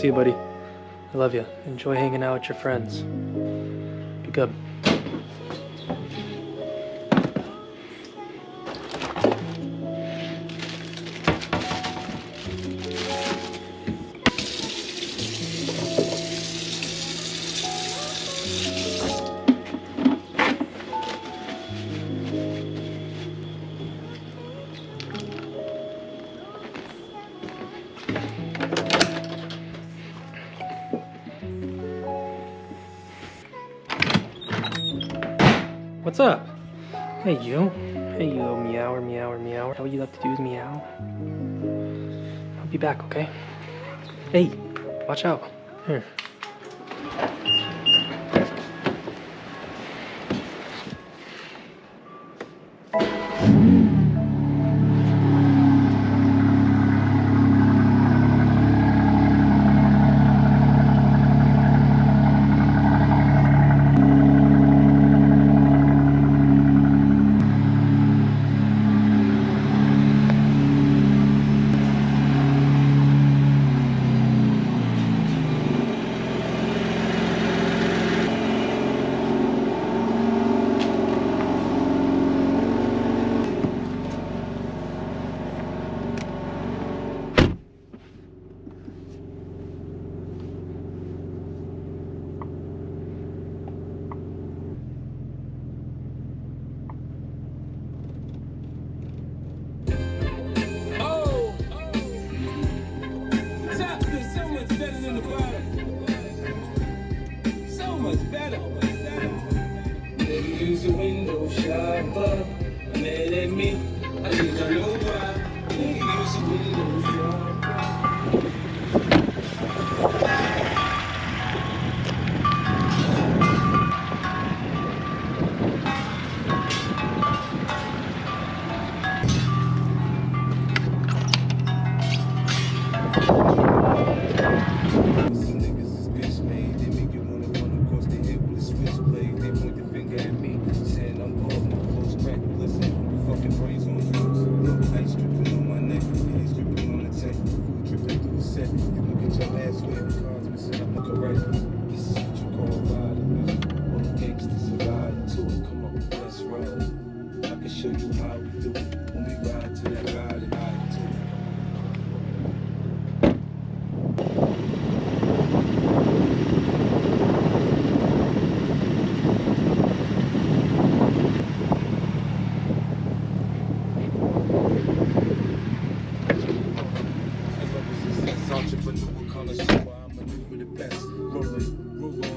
See you, buddy. I love you. Enjoy hanging out with your friends. Be good. What's up? Hey you. Hey you little meower, meower, meower. All you have to do is meow. I'll be back, okay? Hey, watch out. Here. Use a window shopper, mad at me. I think I know why. Use a window shopper. Some niggas is bitch made. They make you wanna run across the head with a switchblade. They point the finger at me, saying I'm bald, my flow's crack. Listen, you fucking brains on drugs. No ice dripping on my neck, hands dripping on the tank, food dripping through the set. You can get your ass wet, cards missing up like a right. This is what you call riding music. All the gangsters are riding to it. Come on, let's ride. I can show you how we do it. When we ride to that ride and ride to it. Entrepreneur color, so I maneuver the best. Ruler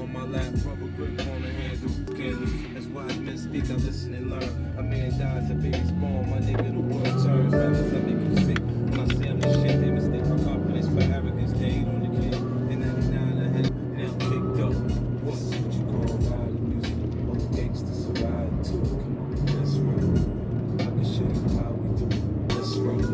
on my lap, rubber grip on the handle. Candle. As wise men speak, I listen and learn. A man dies, a baby's born. My nigga, the world turns. Rappers, I make you sick. When I say I'm the shit, they mistake my confidence for arrogance. They ain't on the kid. In 99, I had now picked up. This is what you call riding music. All the gangsters are riding to it. Come on, let's roll. I can show you how we do it. Let's roll.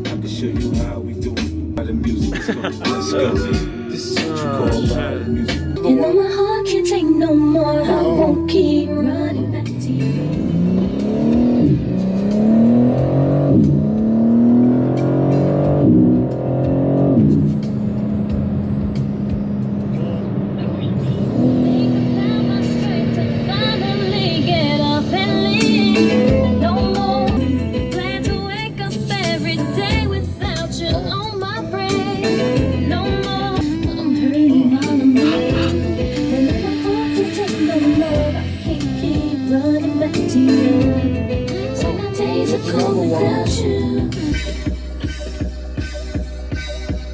I can show you how we do it. The music, let's go. This is what you call riding music. You know my heart can't take no more. I won't keep running back to you.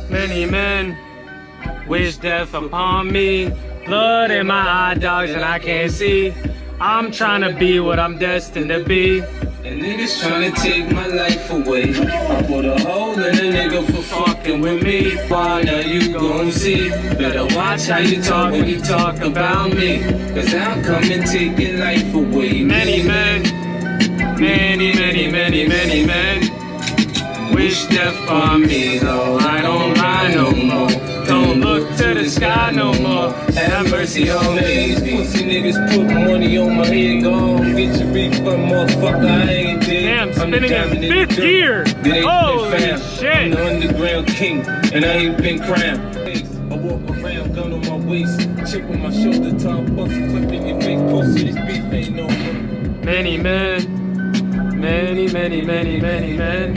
Many men wish death upon me. Blood in my eye, dogs, and I can't see. I'm trying to be what I'm destined to be. And niggas trying to take my life away. I put a hole in a nigga for fucking with me. Why now you gon' see? Better watch how you talk when you talk about me. Cause I'll come and take your life away. Many men, many men wish death on me, though I don't ride no more. Don't look to the sky no more. Have mercy on me. Pussy niggas put money on my head, go get your refund, motherfucker. I ain't dead. Damn, spinning in fifth gear. Holy shit. I'm the underground king, and I ain't been crowned. A waist. Chip on my shoulder, top bucky clip in your face. Post to this beef ain't over. Many men, many men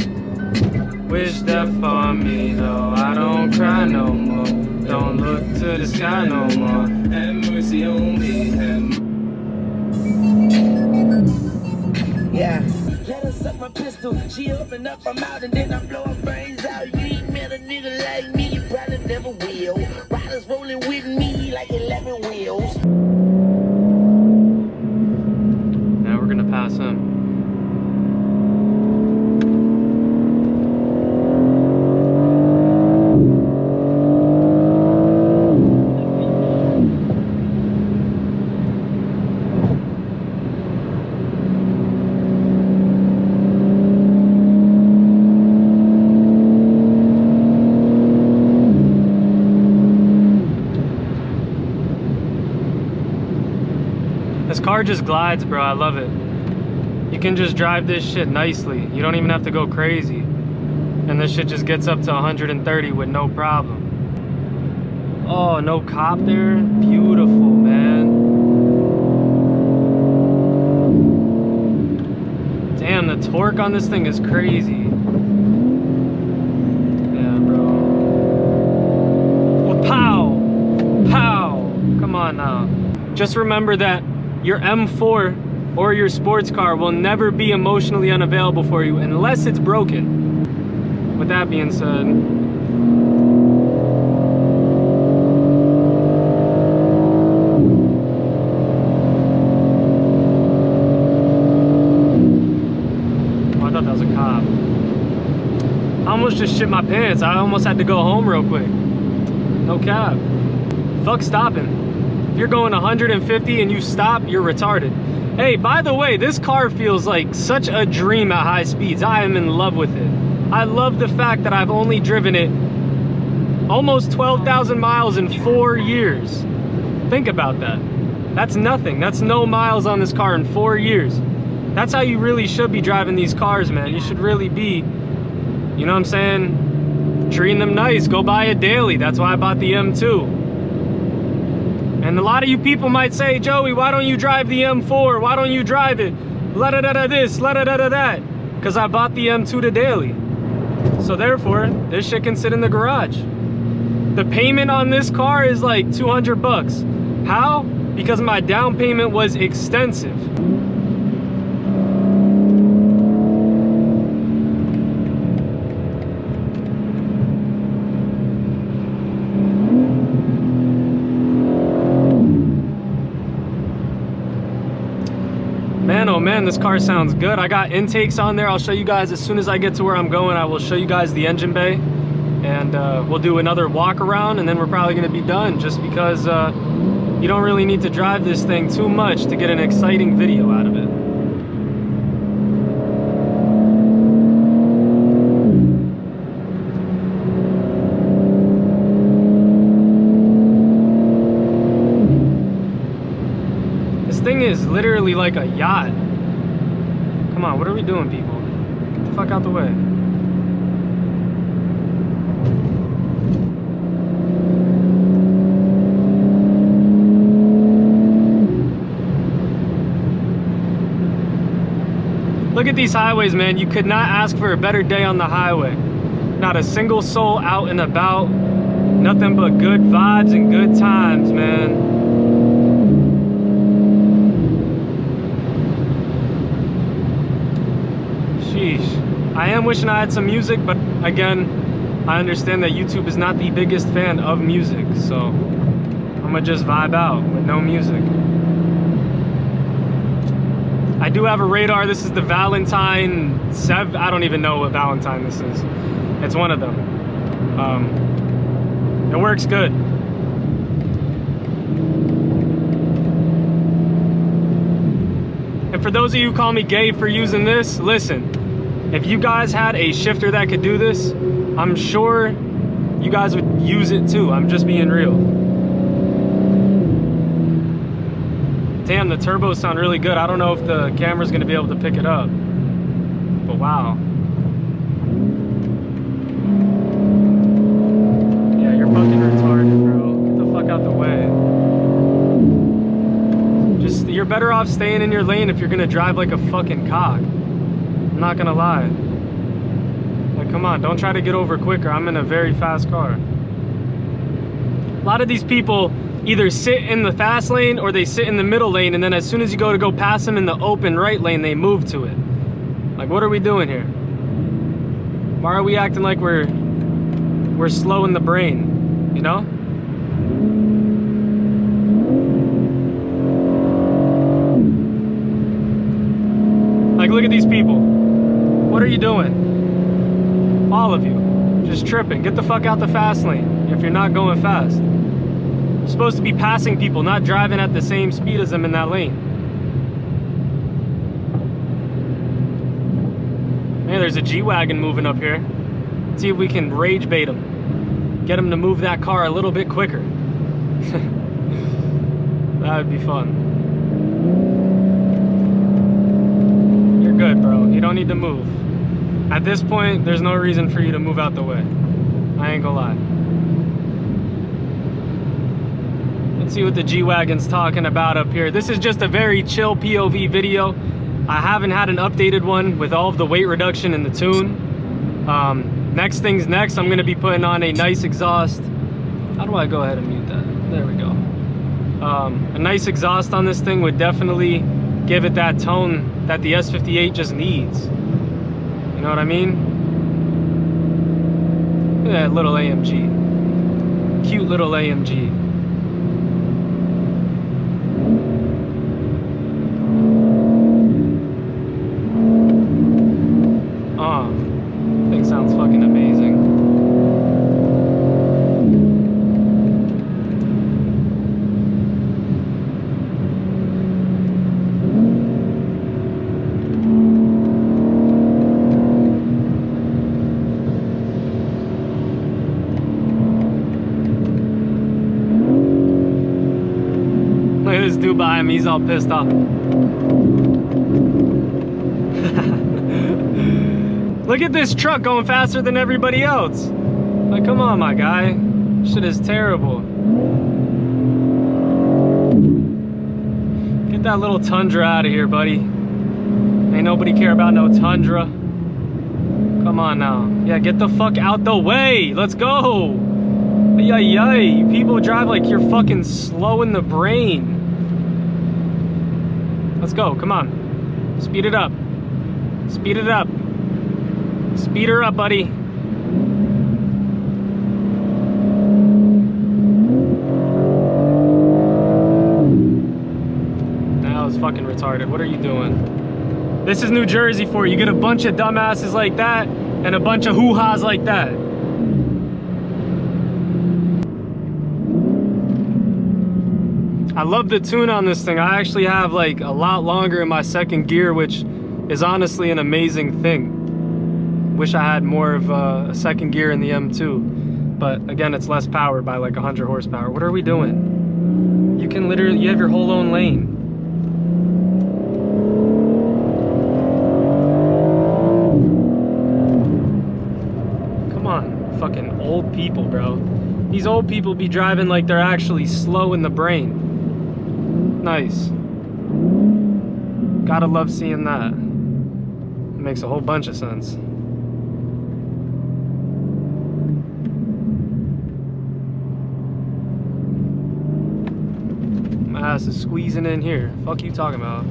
wish death on me, though I don't cry no more. Don't look to the sky no more. Have mercy on me. Yeah. Let her suck my pistol. She open up her mouth and then I blow her brains out. You ain't met a nigga like me, you probably never will. Riders rolling with me like 11 wheels. Now we're gonna pass him. This car just glides, bro. I love it. You can just drive this shit nicely. You don't even have to go crazy. And this shit just gets up to 130 with no problem. Oh, no cop there. Beautiful, man. Damn, the torque on this thing is crazy. Yeah, bro. Well, pow! Pow! Come on now. Just remember that your M4 or your sports car will never be emotionally unavailable for you unless it's broken. With that being said, oh, I thought that was a cop. I almost just shit my pants. I almost had to go home real quick. No cap. Fuck stopping. If you're going 150 and you stop, you're retarded. Hey, by the way, this car feels like such a dream at high speeds. I am in love with it. I love the fact that I've only driven it almost 12,000 miles in 4 years. Think about that. That's nothing. That's no miles on this car in 4 years. That's how you really should be driving these cars, man. You should really be, you know what I'm saying, treating them nice. Go buy a daily. That's why I bought the M2. And a lot of you people might say, Joey, why don't you drive the M4? Why don't you drive it? La-da-da-da this, la-da-da-da that. Because I bought the M2 to daily. So therefore, this shit can sit in the garage. The payment on this car is like 200 bucks. How? Because my down payment was extensive. Man, oh man, this car sounds good. I got intakes on there. I'll show you guys as soon as I get to where I'm going. I will show you guys the engine bay, and we'll do another walk around, and then we're probably gonna be done, just because you don't really need to drive this thing too much to get an exciting video out of it. This thing is literally like a yacht. Come on, what are we doing, people? Get the fuck out the way. Look at these highways, man. You could not ask for a better day on the highway. Not a single soul out and about. Nothing but good vibes and good times, man. I am wishing I had some music, but again, I understand that YouTube is not the biggest fan of music, so I'm gonna just vibe out with no music. I do have a radar. This is the Valentine 7. I don't even know what Valentine this is. It's one of them. It works good. And for those of you who call me gay for using this, listen. If you guys had a shifter that could do this, I'm sure you guys would use it too. I'm just being real. Damn, the turbos sound really good. I don't know if the camera's gonna be able to pick it up, but wow. Yeah, you're fucking retarded, bro. Get the fuck out the way. better off staying in your lane if you're gonna drive like a fucking cock. I'm not gonna lie. Like, come on, don't try to get over quicker. I'm in a very fast car. A lot of these people either sit in the fast lane or they sit in the middle lane, and then as soon as you go past them in the open right lane, they move to it. Like, what are we doing here? Why are we acting like we're slow in the brain, you know? Like, look at these people. What are you doing? All of you. Just tripping. Get the fuck out the fast lane if you're not going fast. You're supposed to be passing people, not driving at the same speed as them in that lane. Man, there's a G-Wagon moving up here. Let's see if we can rage bait him. Get him to move that car a little bit quicker. That would be fun. You're good, bro. You don't need to move. At this point, there's no reason for you to move out the way. I ain't gonna lie. Let's see what the G-Wagon's talking about up here. This is just a very chill POV video. I haven't had an updated one with all of the weight reduction in the tune. Next thing's next, I'm gonna be putting on a nice exhaust. How do I go ahead and mute that? There we go. A nice exhaust on this thing would definitely give it that tone that the S58 just needs. You know what I mean? Look at that little AMG. Cute little AMG. Oh, thing sounds fucking amazing. Look at this dude by him, he's all pissed off. Look at this truck going faster than everybody else. Like, come on, my guy. Shit is terrible. Get that little Tundra out of here, buddy. Ain't nobody care about no Tundra. Come on now. Yeah, get the fuck out the way. Let's go. Yay. You people drive like you're fucking slow in the brain. Let's go, come on. Speed it up. Speed it up. Speed her up, buddy. That was fucking retarded. What are you doing? This is New Jersey for you. You get a bunch of dumbasses like that and a bunch of hoo-has like that. I love the tune on this thing. I actually have like a lot longer in my second gear, which is honestly an amazing thing. Wish I had more of a second gear in the M2, but again, it's less power by like 100 horsepower. What are we doing? You can literally, you have your whole own lane. Come on, fucking old people, bro. These old people be driving like they're actually slow in the brain. Nice. Gotta love seeing that. It makes a whole bunch of sense. My ass is squeezing in here. Fuck you talking about?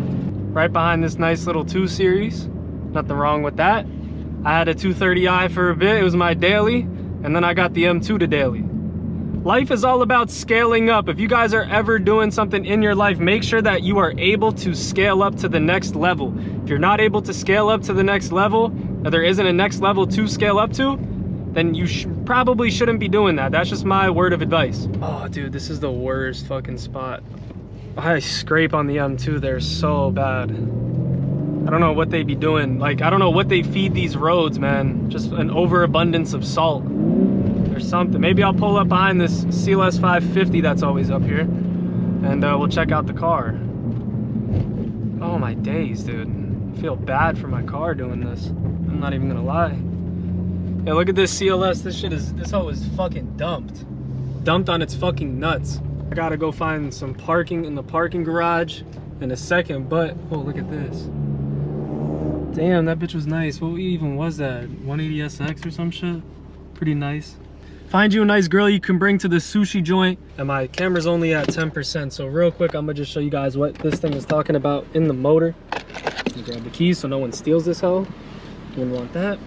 Right behind this nice little 2 Series. Nothing wrong with that. I had a 230i for a bit. It was my daily. And then I got the M2 to daily. Life is all about scaling up. If you guys are ever doing something in your life, make sure that you are able to scale up to the next level. If you're not able to scale up to the next level, or there isn't a next level to scale up to, then you probably shouldn't be doing that. That's just my word of advice. Oh, dude, this is the worst fucking spot. I scrape on the M2 there so bad. I don't know what they be doing. Like, I don't know what they feed these roads, man. Just an overabundance of salt. Or something. Maybe I'll pull up behind this CLS 550 that's always up here, and we'll check out the car. Oh my days, dude. I feel bad for my car doing this. I'm not even gonna lie. Yeah, look at this CLS. This hoe is fucking dumped. Dumped on its fucking nuts. I gotta go find some parking in the parking garage in a second, but oh, look at this. Damn, that bitch was nice. What even was that? 180SX or some shit? Pretty nice. Find you a nice girl you can bring to the sushi joint. And my camera's only at 10%, so real quick, I'm gonna just show you guys what this thing is talking about in the motor. Grab the keys so no one steals this hell. You wouldn't want that.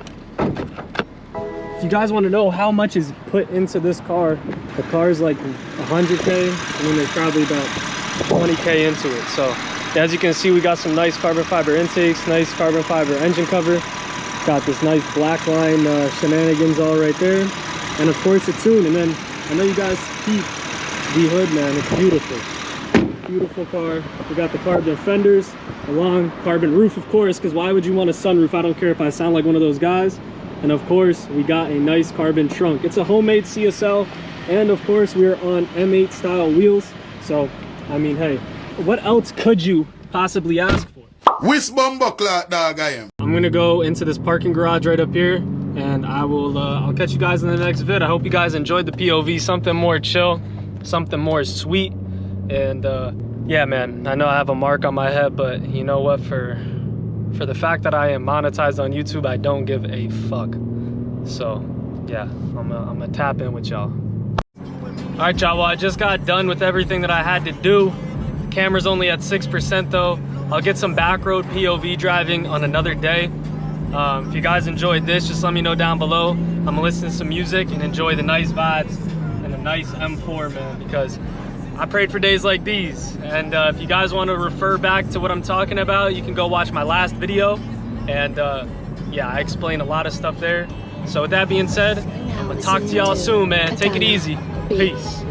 If you guys want to know how much is put into this car, the car's like 100K, and then there's probably about 20K into it. So as you can see, we got some nice carbon fiber intakes, nice carbon fiber engine cover, got this nice black line shenanigans all right there, and of course a tune. And then I know you guys keep the hood, man. It's beautiful. Beautiful car. We got the carbon fenders, a long carbon roof, of course, because why would you want a sunroof? I don't care if I sound like one of those guys. And of course, we got a nice carbon trunk. It's a homemade CSL, and of course, we're on M8 style wheels. So, I mean, hey, what else could you possibly ask for? Which bumbuckler dog I am? I'm gonna go into this parking garage right up here, and I'll catch you guys in the next vid. I hope you guys enjoyed the POV, something more chill, something more sweet. And yeah, man, I know I have a mark on my head, but you know what, for the fact that I am monetized on YouTube, I don't give a fuck. So yeah, I'm gonna tap in with y'all. All right, y'all, well, I just got done with everything that I had to do. The camera's only at 6% though. I'll get some back road POV driving on another day. If you guys enjoyed this, just let me know down below. I'm gonna listen to some music and enjoy the nice vibes and a nice M4, man, because I prayed for days like these. And if you guys want to refer back to what I'm talking about, you can go watch my last video. And yeah, I explain a lot of stuff there. So with that being said, I'm gonna talk to y'all soon, man. Take it easy. Peace.